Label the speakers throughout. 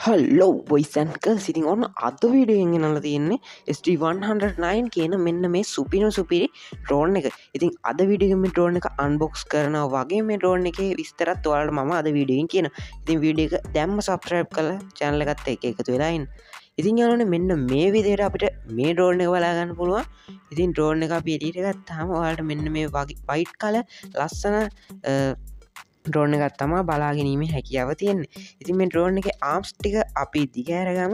Speaker 1: Hello බොයිසන්ක සිතින් ඔන්න අද වීඩියෙන් ගෙනල තියෙන්නේ ST109 කියන මෙන්න මේ සුපිරි ඩ්‍රෝන් එක. ඉතින් අද විඩියගම ඩ්‍රෝන් එක අන්බොක්ස් කරනවා වගේ මේ ඩ්‍රෝන් එක විස්තරත් ඔයාලට මම අද වීඩියෙන් කියන. ඉතින් වීඩිය එක දැම්ම සබස්ක්‍රයිබ් කළ චැනල එකත් එකතු වෙලායින්. ඉතින් යාලන මෙන්න මේ විදියට අපිට මේ ඩ්‍රෝන් එක බලාගන්න පුළුවන්. ඉතින් ඩ්‍රෝන් එක අපි එලියට ගත්තාම ඔයාලට මෙන්න මේ වගේ වයිට් කල ලස්සන ඩ්‍රෝන් එකත් තමා බලාගැනීමේ හැකියාව තියෙන්නේ. ඉතින් මේ ඩ්‍රෝන් එක ආම්ස් ටික අපි දිග ඇරගම.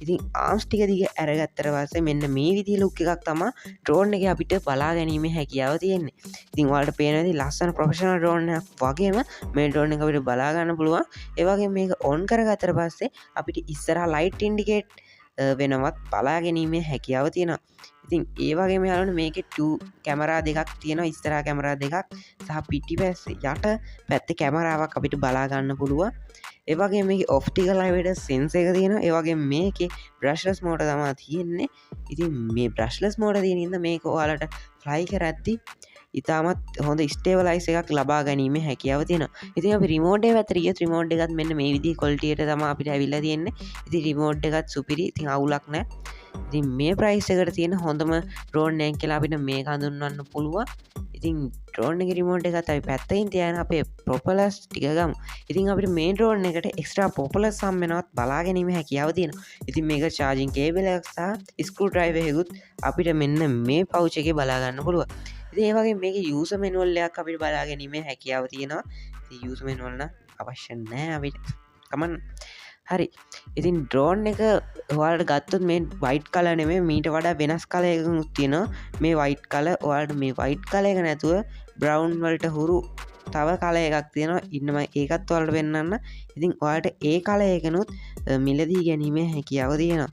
Speaker 1: ඉතින් ආම්ස් ටික දිග ඇරගත්තර පස්සේ මෙන්න මේ විදිහේ ලුක් එකක් තමා ඩ්‍රෝන් එක අපිට බලා ගැනීමේ හැකියාව තියෙන්නේ. ඉතින් ඔයාලට පේනවාද ලස්සන ප්‍රොෆෙෂනල් ඩ්‍රෝන් එකක් වගේම මේ ඩ්‍රෝන් එක අපිට බලා ගන්න පුළුවන්. ඒ වගේම මේක ඔන් කරගත්තට පස්සේ අපිට ඉස්සරහා ලයිට් ඉන්ඩිකේට් වෙනවත් බලා ගැනීමේ හැකියාව තියෙනවා. ඉතින් ඒ වගේ යාලුවනේ මේකේ 2 කැමරා දෙකක් තියෙනවා. ඉස්සරහා කැමරා දෙකක් සහ පිටිපස්සේ යට පැත්තේ කැමරාවක් අපිට බලා ගන්න පුළුවන්. ඒ වගේ මේකේ ඔප්ටිකල් අයිවිඩර් සෙන්සර් එක තියෙනවා. ඒ වගේ මේකේ බ්‍රෂ්ලස් මෝඩ් තමයි තියෙන්නේ. ඉතින් මේ බ්‍රෂ්ලස් මෝඩ් තියෙන ඉඳ මේක ඔයාලට ෆ්ලයි කරද්දී ඉතාමත් හොඳ ස්ටේබලයිස් එකක් ලබා ගැනීමේ හැකියාව තියෙනවා. ඉතින් අපි රිමෝට් එක පැත්තට ගියොත් රිමෝට් එකත් මෙන්න මේ විදිහේ ක්වොලිටියට තමයි අපිට ඇවිල්ලා තියෙන්නේ. ඉතින් රිමෝට් එකත් සුපිරි. ඉතින් අවුලක් නැහැ. ඉතින් මේ ප්‍රයිස් එකට තියෙන හොඳම ඩ්‍රෝන් එකක් කියලා අපිට මේක හඳුන්වන්න පුළුවන්. ඉතින් ඩ්‍රෝන් එකේ රිමෝට් එකත් අපි පැත්තකින් තියාගෙන අපේ ප්‍රොපලර්ස් ටික ගමු. ඉතින් අපිට මේ ඩ්‍රෝන් එකට එක්ස්ට්‍රා ප්‍රොපලර්ස් හම් වෙනවත් බලා ගැනීම හැකියාව තියෙනවා. ඉතින් මේක චාර්ජින් කේබල් එකක් සහ ස්ක්‍රූ ඩ්‍රයිවර් එකකුත් අපිට මෙන්න මේ පවුච් එකේ බලා ගන්න පුළුවන්. ඉතින් ඒ වගේ මේකේ යූසර් මැනුවල් එකක් අපිට බලා ගැනීමේ හැකියාව තියෙනවා. ඉතින් යූසර් මැනුවල් නම් අවශ්‍ය නැහැ අපිට. කමන්න. හරි. ඉතින් ඩ්‍රෝන් එක ඔයාලට ගත්තොත් මේ වයිට් කලර් නෙමෙයි මීට වඩා වෙනස් කලර් එකකුත් තියෙනවා. මේ වයිට් කලර් ඔයාලට මේ වයිට් කලර් එක නැතුව බ්‍රවුන් වලට හුරු තව කලර් එකක් තියෙනවා. ඉන්නම ඒකත් ඔයාලට පෙන්නන්න. ඉතින් ඔයාලට ඒ කලර් එකනොත් මිලදී ගැනීමේ හැකියාව තියෙනවා.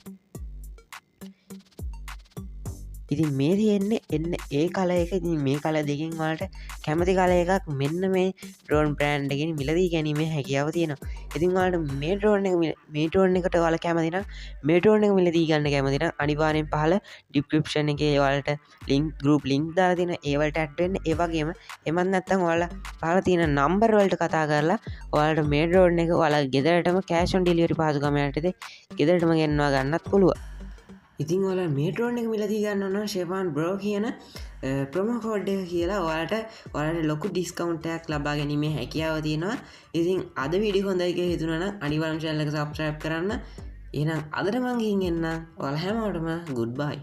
Speaker 1: ඉතින් මේ තියෙන්නේ එන්න ඒ කලර් එක. ඉතින් මේ කලර් දෙකෙන් ඔයාලට කැමති කලර් එකක් මෙන්න මේ ඩ්‍රෝන් බ්‍රෑන්ඩ් එකකින් මිලදී ගැනීමේ හැකියාව තියෙනවා. ඉතින් ඔයාලට මේ ඩ්‍රෝන් එකට ඔයාලා කැමති නම් මේ ඩ්‍රෝන් එක මිලදී ගන්න කැමති නම් අනිවාර්යෙන් පහළ ඩිස්ක්‍රිප්ෂන් එකේ ඔයාලට ගෲප් ලින්ක් දාලා තියෙනවා. ඒ වලට ඇඩ් වෙන්න. ඒ වගේම එමත් නැත්නම් ඔයාලා පහළ තියෙන නම්බර් වලට කතා කරලා ඔයාලට මේ ඩ්‍රෝන් එක ඔයාලා ගෙදරටම කෑෂ් ඔන් ඩෙලිවරි පහසුකම යටතේ ගෙදරටම ගෙන්වා ගන්නත් පුළුවන්. ඉතින් ඔයාලා මේ ඩ්‍රෝන් එක මිලදී ගන්න ඕන ෂෙෆාන් බ්‍රෝ කියන ප්‍රොමෝ කෝඩ් එක කියලා ඔයාලට ලොකු ඩිස්කවුන්ට් එකක් ලබා ගැනීමේ හැකියාව තියෙනවා. ඉතින් අද වීඩියෝ හොඳයි කියලා හිතුණා නම් අනිවාර්යයෙන්ම channel එක subscribe කරන්න. එහෙනම් අදට මම ගිහින් එන්න. ඔයාලා හැමෝටම goodbye.